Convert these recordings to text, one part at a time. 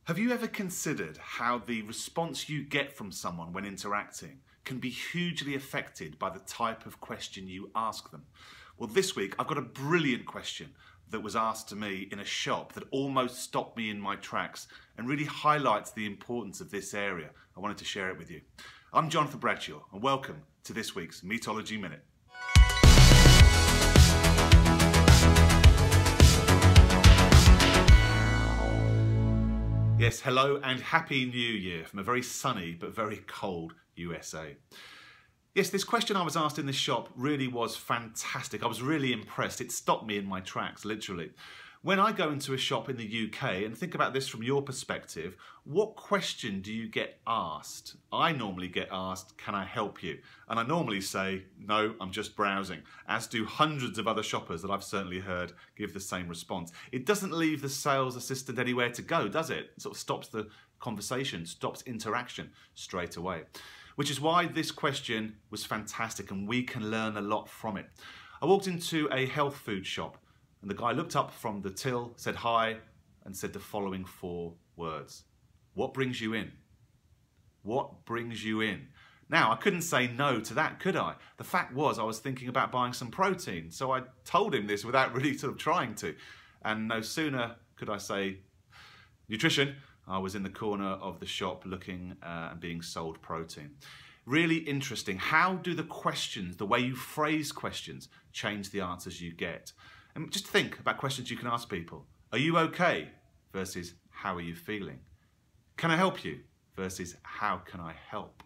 Have you ever considered how the response you get from someone when interacting can be hugely affected by the type of question you ask them? Well, this week I've got a brilliant question that was asked to me in a shop that almost stopped me in my tracks and really highlights the importance of this area. I wanted to share it with you. I'm Jonathan Bradshaw and welcome to this week's Meatology Minute. Yes, hello and Happy New Year from a very sunny but very cold USA. Yes, this question I was asked in this shop really was fantastic. I was really impressed. It stopped me in my tracks, literally. When I go into a shop in the UK, and think about this from your perspective, what question do you get asked? I normally get asked, can I help you? And I normally say, no, I'm just browsing, as do hundreds of other shoppers that I've certainly heard give the same response. It doesn't leave the sales assistant anywhere to go, does it? It sort of stops the conversation, stops interaction straight away. Which is why this question was fantastic and we can learn a lot from it. I walked into a health food shop and the guy looked up from the till, said hi, and said the following 4 words. What brings you in? What brings you in? Now, I couldn't say no to that, could I? The fact was I was thinking about buying some protein, so I told him this without really sort of trying to. And no sooner could I say nutrition, I was in the corner of the shop looking and being sold protein. Really interesting. How do the questions, the way you phrase questions, change the answers you get? And just think about questions you can ask people. Are you okay? Versus how are you feeling? Can I help you? Versus how can I help?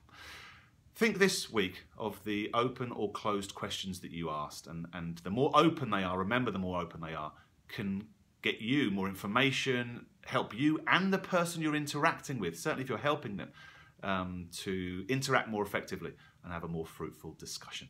Think this week of the open or closed questions that you asked, and the more open they are, remember the more open they are, can get you more information, help you and the person you're interacting with, certainly if you're helping them, to interact more effectively and have a more fruitful discussion.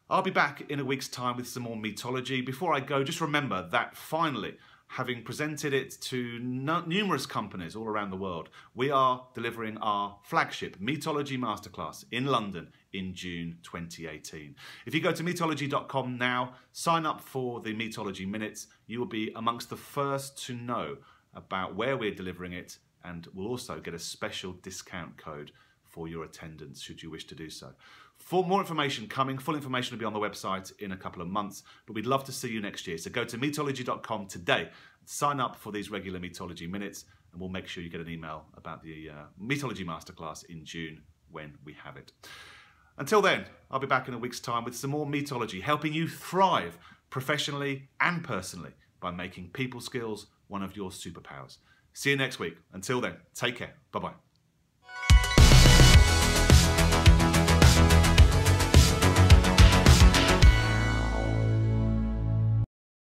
I'll be back in a week's time with some more meatology. Before I go, just remember that finally, having presented it to numerous companies all around the world, we are delivering our flagship Meatology Masterclass in London in June 2018. If you go to meatology.com now, sign up for the Meatology Minutes, you will be amongst the first to know about where we're delivering it, and we'll also get a special discount code for your attendance should you wish to do so. For more information coming, full information will be on the website in a couple of months, but we'd love to see you next year. So go to meatology.com today, sign up for these regular Meatology Minutes, and we'll make sure you get an email about the Meatology Masterclass in June when we have it. Until then, I'll be back in a week's time with some more meatology, helping you thrive professionally and personally by making people skills one of your superpowers. See you next week. Until then, take care. Bye-bye.